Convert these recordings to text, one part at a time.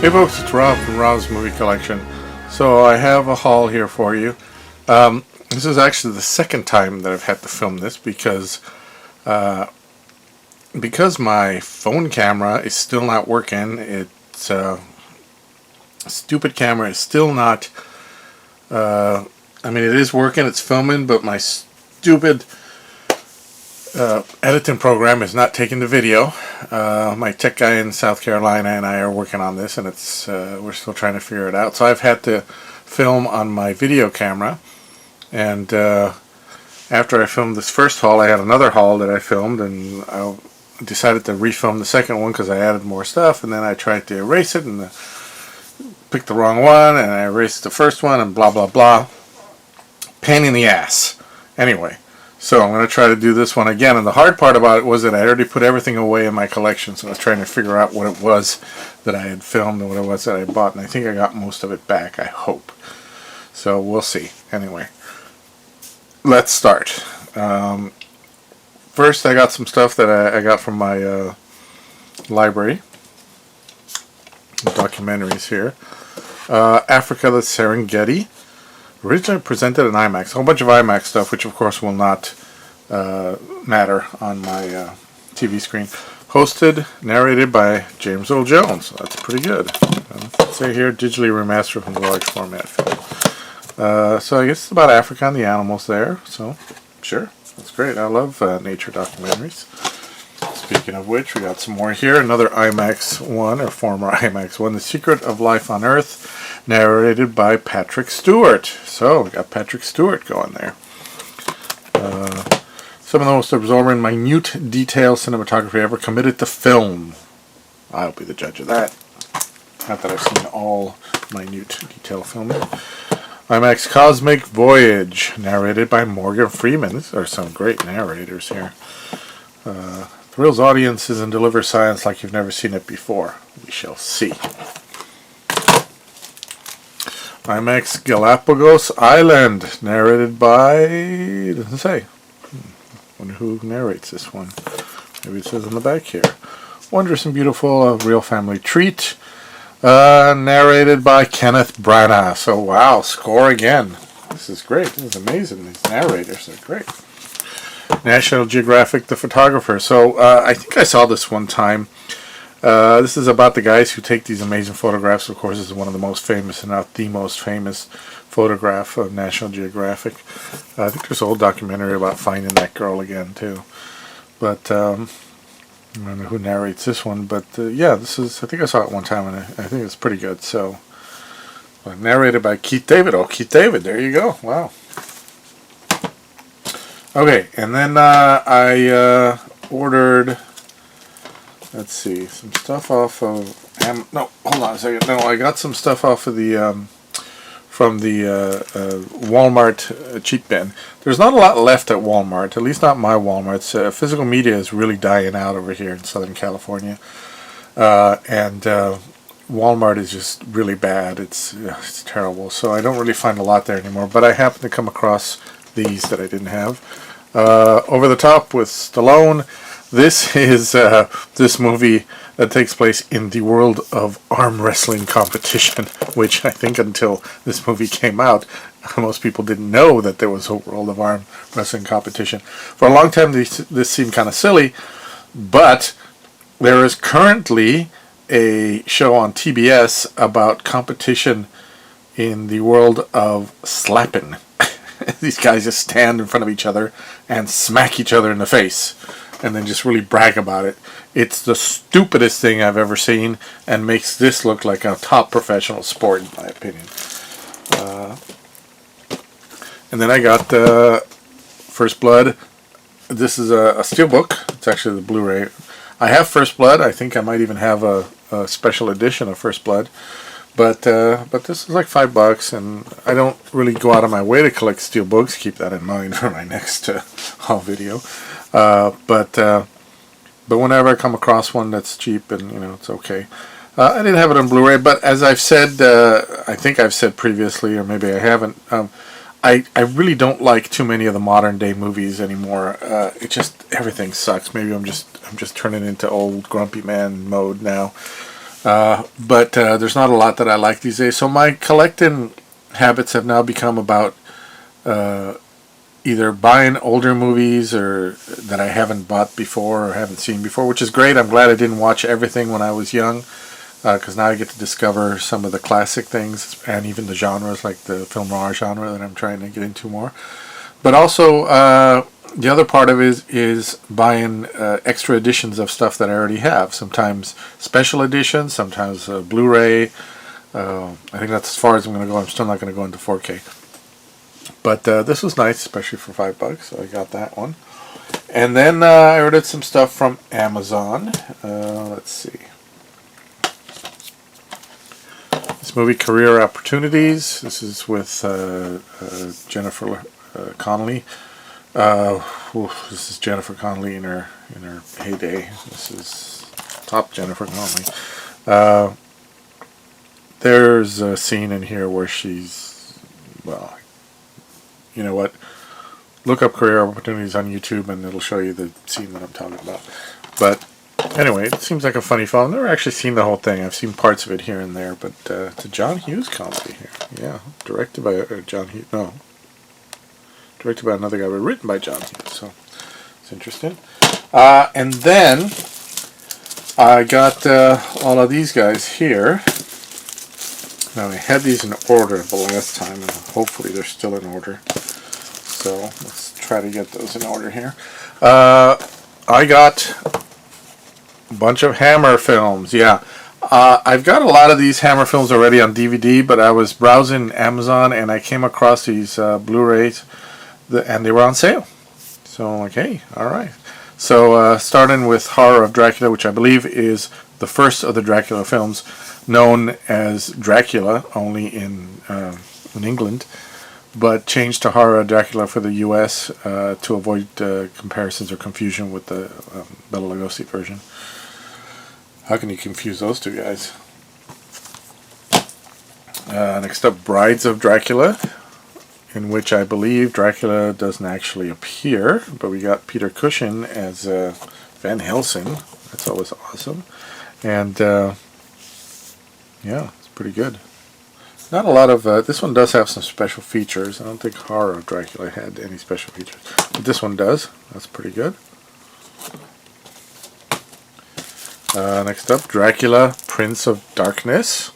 Hey folks, it's Rob from Rob's Movie Collection. So I have a haul here for you. This is actually the second time that I've had to film this because my phone camera is still not working. It's stupid camera is still not. I mean, it is working. It's filming, but my stupid editing program is not taking the video. My tech guy in South Carolina and I are working on this, and it's we're still trying to figure it out. So I've had to film on my video camera, and after I filmed this first haul, I had another haul that I filmed, and I decided to refilm the second one because I added more stuff, and then I tried to erase it and picked the wrong one, and I erased the first one, and blah blah blah. Pain in the ass. Anyway. So I'm going to try to do this one again, and the hard part about it was that I already put everything away in my collection, so I was trying to figure out what it was that I had filmed and what it was that I bought, and I think I got most of it back, I hope. So we'll see. Anyway, let's start. First, I got some stuff that I got from my library. Documentaries here. Africa, the Serengeti. Originally presented in IMAX, a whole bunch of IMAX stuff, which of course will not matter on my TV screen. Hosted, narrated by James Earl Jones. That's pretty good. Let's say here, digitally remastered from the large format film. So I guess it's about Africa and the animals there. So, sure, that's great. I love nature documentaries. Speaking of which, we got some more here. Another IMAX one, or former IMAX one, The Secret of Life on Earth, narrated by Patrick Stewart. So, we got Patrick Stewart going there. Some of the most absorbing, minute detail cinematography ever committed to film. I'll be the judge of that. Not that I've seen all minute detail filming. IMAX Cosmic Voyage, narrated by Morgan Freeman. These are some great narrators here. Thrills audiences and delivers science like you've never seen it before. We shall see. IMAX Galapagos Island, narrated by... doesn't say. Wonder who narrates this one. Maybe it says on the back here. Wondrous and beautiful, a real family treat. Narrated by Kenneth Branagh. So wow, score again. This is great. This is amazing. These narrators are great. National Geographic, The Photographer. So I think I saw this one time. This is about the guys who take these amazing photographs. Of course, this is one of the most famous, and not the most famous, photograph of National Geographic. I think there's a whole documentary about finding that girl again, too. But I don't know who narrates this one. But yeah, this is, I think I saw it one time, and I think it's pretty good. So, narrated by Keith David. Oh, Keith David, there you go. Wow. Okay, and then I ordered, let's see, some stuff off of, no, hold on a second. No, I got some stuff off of the, from the Walmart cheap bin. There's not a lot left at Walmart, at least not my Walmart. Physical media is really dying out over here in Southern California. And Walmart is just really bad. It's terrible. So I don't really find a lot there anymore. But I happened to come across these that I didn't have. Over the Top with Stallone. This is this movie that takes place in the world of arm wrestling competition, which I think until this movie came out, most people didn't know that there was a world of arm wrestling competition. For a long time, this seemed kind of silly, but there is currently a show on TBS about competition in the world of slapping. These guys just stand in front of each other and smack each other in the face and then just really brag about it. It's the stupidest thing I've ever seen and makes this look like a top professional sport, in my opinion. And then I got First Blood. This is a steelbook. It's actually the Blu-ray. I have First Blood. I think I might even have a special edition of First Blood. But this is like $5, and I don't really go out of my way to collect steelbooks. Keep that in mind for my next haul video. But whenever I come across one that's cheap and it's okay. I didn't have it on Blu-ray, but as I've said, I think I've said previously, or maybe I haven't. I really don't like too many of the modern day movies anymore. It just everything sucks. Maybe I'm just turning into old grumpy man mode now. But there's not a lot that I like these days. So my collecting habits have now become about either buying older movies or that I haven't bought before or haven't seen before, which is great. I'm glad I didn't watch everything when I was young, because now I get to discover some of the classic things and even the genres, like the film noir genre that I'm trying to get into more. But also, the other part of it is buying extra editions of stuff that I already have. Sometimes special editions, sometimes Blu-ray. I think that's as far as I'm going to go. I'm still not going to go into 4K. But this was nice, especially for $5, so I got that one. And then I ordered some stuff from Amazon. Let's see. This movie, Career Opportunities. This is with Jennifer Connelly. This is Jennifer Connelly in her heyday. This is top Jennifer Connelly. There's a scene in here where she's, well, you know what? Look up Career Opportunities on YouTube and it'll show you the scene that I'm talking about. But anyway, it seems like a funny film. I've never actually seen the whole thing. I've seen parts of it here and there, but it's a John Hughes comedy here. Yeah, directed by John Hughes. No, directed by another guy, but written by John Hughes. So it's interesting. And then I got all of these guys here. Now I had these in order the last time, and hopefully they're still in order. So let's try to get those in order here. I got a bunch of Hammer films. Yeah, I've got a lot of these Hammer films already on DVD, but I was browsing Amazon and I came across these Blu-rays, and they were on sale. So I'm like, hey, all right. So starting with Horror of Dracula, which I believe is the first of the Dracula films, known as Dracula only in England, but changed to Horror of Dracula for the U.S. To avoid comparisons or confusion with the Bela Lugosi version. How can you confuse those two guys? Next up, Brides of Dracula, in which I believe Dracula doesn't actually appear, but we got Peter Cushing as Van Helsing. That's always awesome. And yeah, it's pretty good. Not a lot of, this one does have some special features. I don't think Horror of Dracula had any special features, but this one does. That's pretty good. Next up, Dracula, Prince of Darkness.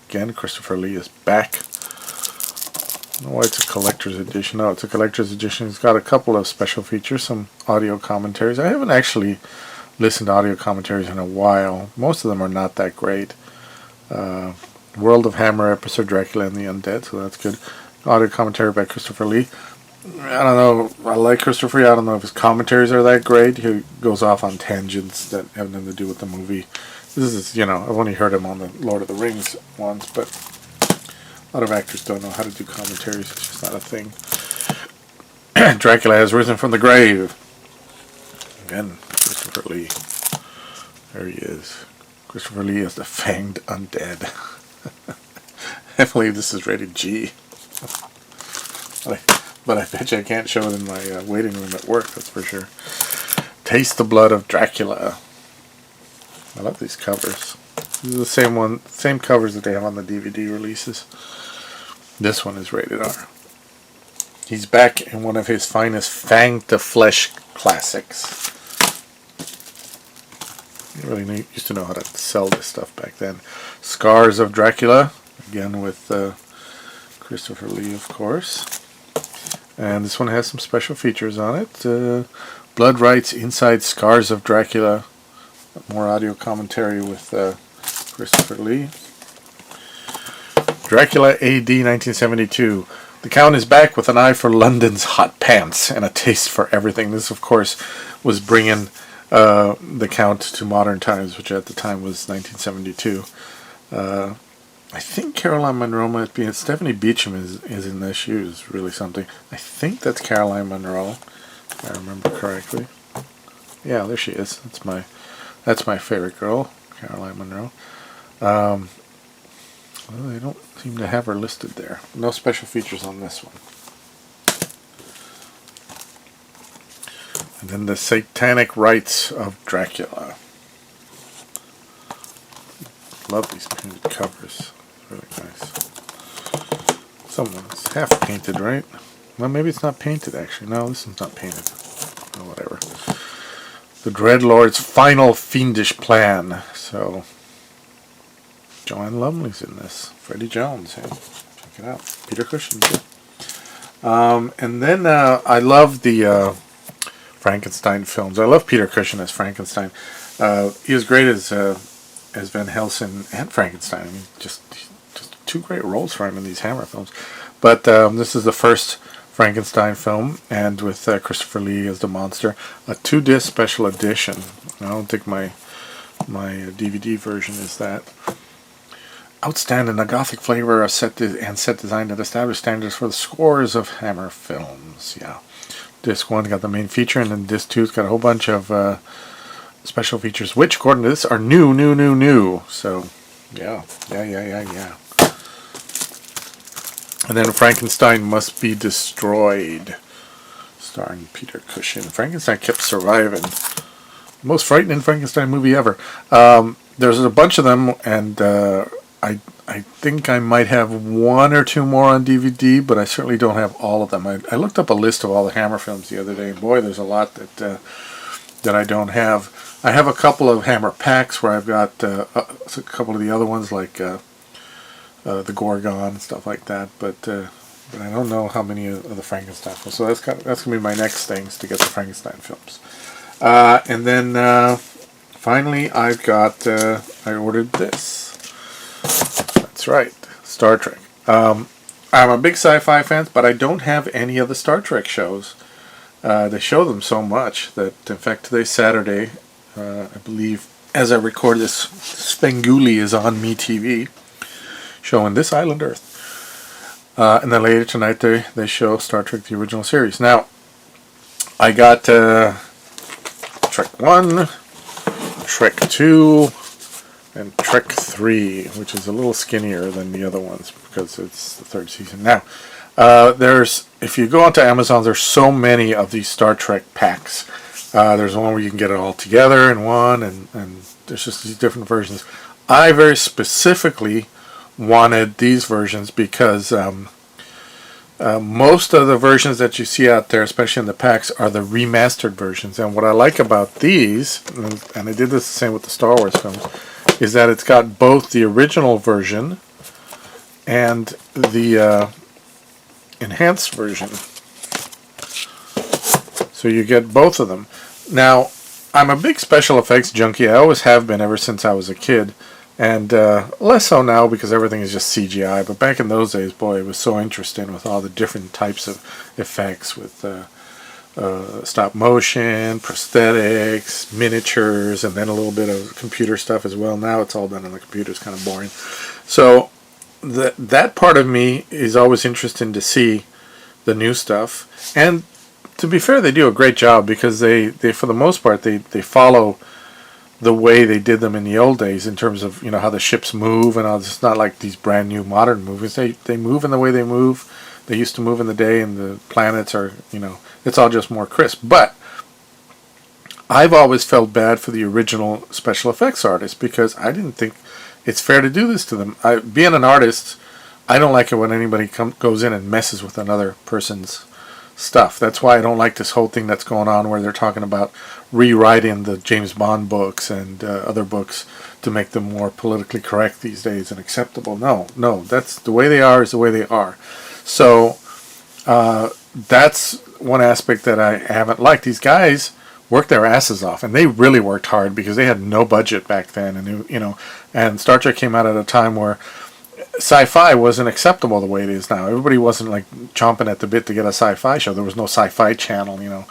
Again, Christopher Lee is back. I don't know why it's a collector's edition. No, it's a collector's edition. It's got a couple of special features, some audio commentaries. I haven't actually listened to audio commentaries in a while. Most of them are not that great. World of Hammer, Episode Dracula and the Undead, so that's good. Audio commentary by Christopher Lee. I don't know, I like Christopher Lee. I don't know if his commentaries are that great. He goes off on tangents that have nothing to do with the movie. This is, you know, I've only heard him on the Lord of the Rings ones, but a lot of actors don't know how to do commentaries. It's just not a thing. Dracula has risen from the grave. Again, Christopher Lee. There he is. Christopher Lee is the Fanged Undead. I believe this is rated G. But I bet you I can't show it in my waiting room at work, that's for sure. Taste the Blood of Dracula. I love these covers. These are the same covers that they have on the DVD releases. This one is rated R. He's back in one of his finest Fang to Flesh classics. You really used to know how to sell this stuff back then. Scars of Dracula, again with Christopher Lee, of course. And this one has some special features on it. Blood Rights Inside Scars of Dracula. More audio commentary with Christopher Lee. Dracula AD 1972. The Count is back with an eye for London's hot pants and a taste for everything. This, of course, was bringing the Count to modern times, which at the time was 1972. I think Caroline Munro might be. Stephanie Beacham is in this. She was really something. I think that's Caroline Munro, if I remember correctly. Yeah, there she is. That's my favorite girl, Caroline Munro. Well, they don't seem to have her listed there. No special features on this one. And then the Satanic Rites of Dracula. Love these painted covers. Really nice. Someone's half painted, right? Well, maybe it's not painted, actually. No, this one's not painted. Oh, whatever. The Dreadlord's Final Fiendish Plan. So, Joanne Lumley's in this. Freddie Jones, yeah. Check it out. Peter Cushing, too. And then I love the Frankenstein films. I love Peter Cushing as Frankenstein. He was great as Van Helsing and Frankenstein. I mean, just two great roles for him in these Hammer films. But this is the first Frankenstein film, and with Christopher Lee as the monster, a 2-disc special edition. I don't think my DVD version is that. Outstanding, a gothic flavor, a set design that established standards for the scores of Hammer films. Yeah, disc 1 got the main feature, and then disc 2's got a whole bunch of special features, which according to this are new. So, yeah. And then Frankenstein Must Be Destroyed, starring Peter Cushing. Frankenstein kept surviving. Most frightening Frankenstein movie ever. There's a bunch of them, and I think I might have 1 or 2 more on DVD, but I certainly don't have all of them. I looked up a list of all the Hammer films the other day, and boy, there's a lot that I don't have. I have a couple of Hammer packs where I've got a couple of the other ones, like the Gorgon and stuff like that, but I don't know how many of the Frankenstein films. So that's going to be my next things to get the Frankenstein films. And then finally, I ordered this. That's right, Star Trek. I'm a big sci-fi fan, but I don't have any of the Star Trek shows. They show them so much that, in fact, today's Saturday, I believe, as I record this, Svengoolie is on MeTV, showing This Island Earth. And then later tonight, they show Star Trek, the original series. Now, I got Trek 1, Trek 2, and Trek 3, which is a little skinnier than the other ones because it's the 3rd season. Now, if you go onto Amazon, there's so many of these Star Trek packs. There's one where you can get it all together in one, and there's just these different versions. I very specifically wanted these versions because most of the versions that you see out there, especially in the packs, are the remastered versions. And what I like about these, and I did this the same with the Star Wars films, is that it's got both the original version and the enhanced version. So you get both of them. Now, I'm a big special effects junkie. I always have been ever since I was a kid. And less so now because everything is just CGI. But back in those days, boy, it was so interesting with all the different types of effects with stop motion, prosthetics, miniatures, and then a little bit of computer stuff as well. Now it's all done on the computer. It's kind of boring. So that part of me is always interesting to see the new stuff. And to be fair, they do a great job because they for the most part, they follow the way they did them in the old days in terms of, you know, how the ships move and all. It's not like these brand new modern movies. They move in the way they move. They used to move in the day, and the planets are, you know, it's all just more crisp. But I've always felt bad for the original special effects artists because I didn't think it's fair to do this to them. Being an artist, I don't like it when anybody goes in and messes with another person's stuff. That's why I don't like this whole thing that's going on where they're talking about rewriting the James Bond books and other books to make them more politically correct these days and acceptable. No, that's the way they are is the way they are. So that's one aspect that I haven't liked. These guys worked their asses off, and they really worked hard because they had no budget back then, and and Star Trek came out at a time where sci-fi wasn't acceptable the way it is now. Everybody wasn't like chomping at the bit to get a sci-fi show. There was no sci-fi channel, you know.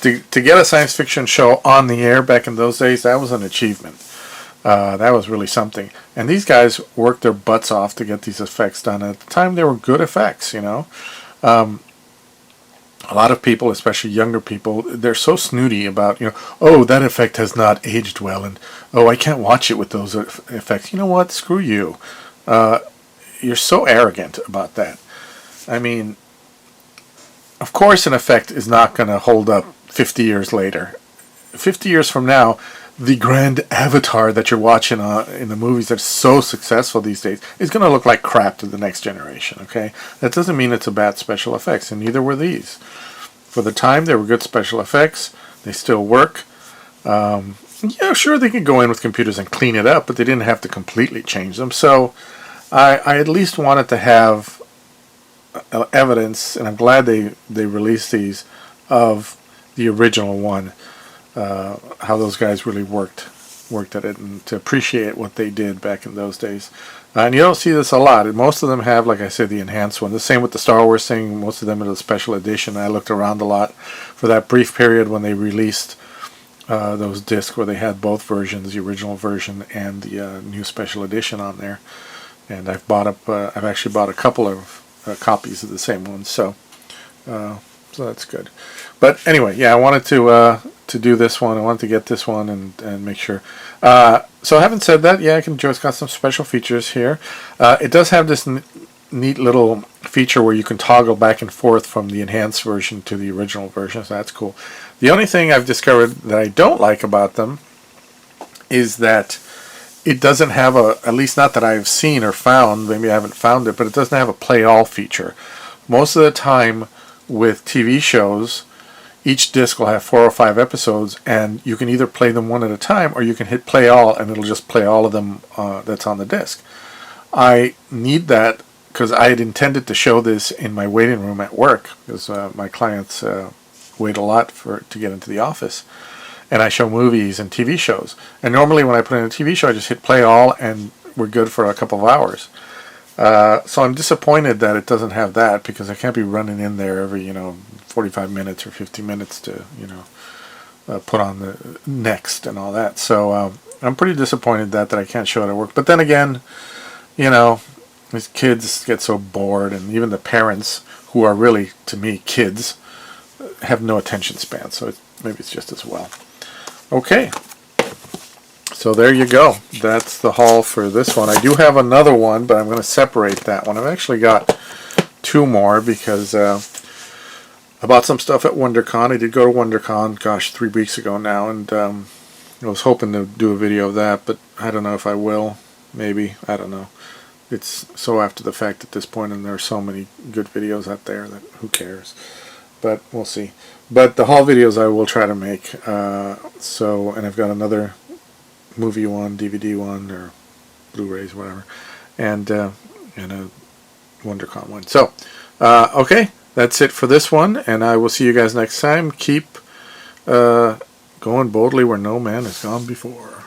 To get a science fiction show on the air back in those days, that was an achievement. That was really something. And these guys worked their butts off to get these effects done. At the time, they were good effects, you know. A lot of people, especially younger people, they're so snooty about, oh, that effect has not aged well, and oh, I can't watch it with those effects. You know what? Screw you. You're so arrogant about that. I mean, of course an effect is not going to hold up 50 years later. 50 years from now, the grand avatar that you're watching in the movies that's so successful these days is going to look like crap to the next generation, okay? That doesn't mean it's a bad special effects, and neither were these. For the time, they were good special effects. They still work. Yeah, sure, they could go in with computers and clean it up, but they didn't have to completely change them. So I at least wanted to have evidence, and I'm glad they released these, of the original one. How those guys really worked at it, and to appreciate what they did back in those days. And you don't see this a lot. Most of them have, like I said, the enhanced one. The same with the Star Wars thing. Most of them are the special edition. I looked around a lot for that brief period when they released those discs where they had both versions, the original version and the new special edition on there. And I've actually bought a couple of copies of the same one. So that's good. But anyway, yeah, I wanted to do this one. I wanted to get this one and make sure. So having said that, yeah, I can enjoy. It's got some special features here. It does have this neat little feature where you can toggle back and forth from the enhanced version to the original version, so that's cool. The only thing I've discovered that I don't like about them is that it doesn't have at least not that I've seen or found, maybe I haven't found it, but it doesn't have a play all feature. Most of the time with TV shows, each disc will have 4 or 5 episodes, and you can either play them one at a time or you can hit play all and it'll just play all of them that's on the disc. I need that because I had intended to show this in my waiting room at work, because my clients wait a lot to get into the office, and I show movies and TV shows. And normally when I put in a TV show, I just hit play all and we're good for a couple of hours. So I'm disappointed that it doesn't have that, because I can't be running in there every 45 minutes or 50 minutes to put on the next and all that. So I'm pretty disappointed that I can't show it at work. But then again, these kids get so bored, and even the parents, who are really, to me, kids, have no attention span. So maybe it's just as well. Okay. So there you go. That's the haul for this one. I do have another one, but I'm going to separate that one. I've actually got 2 more because I bought some stuff at WonderCon. I did go to WonderCon, 3 weeks ago now, and I was hoping to do a video of that, but I don't know if I will. Maybe. I don't know. It's so after the fact at this point, and there are so many good videos out there that who cares. But we'll see. But the haul videos I will try to make. And I've got another movie one, DVD one, or Blu-rays, whatever, and a WonderCon one. So, okay, that's it for this one, and I will see you guys next time. Keep going boldly where no man has gone before.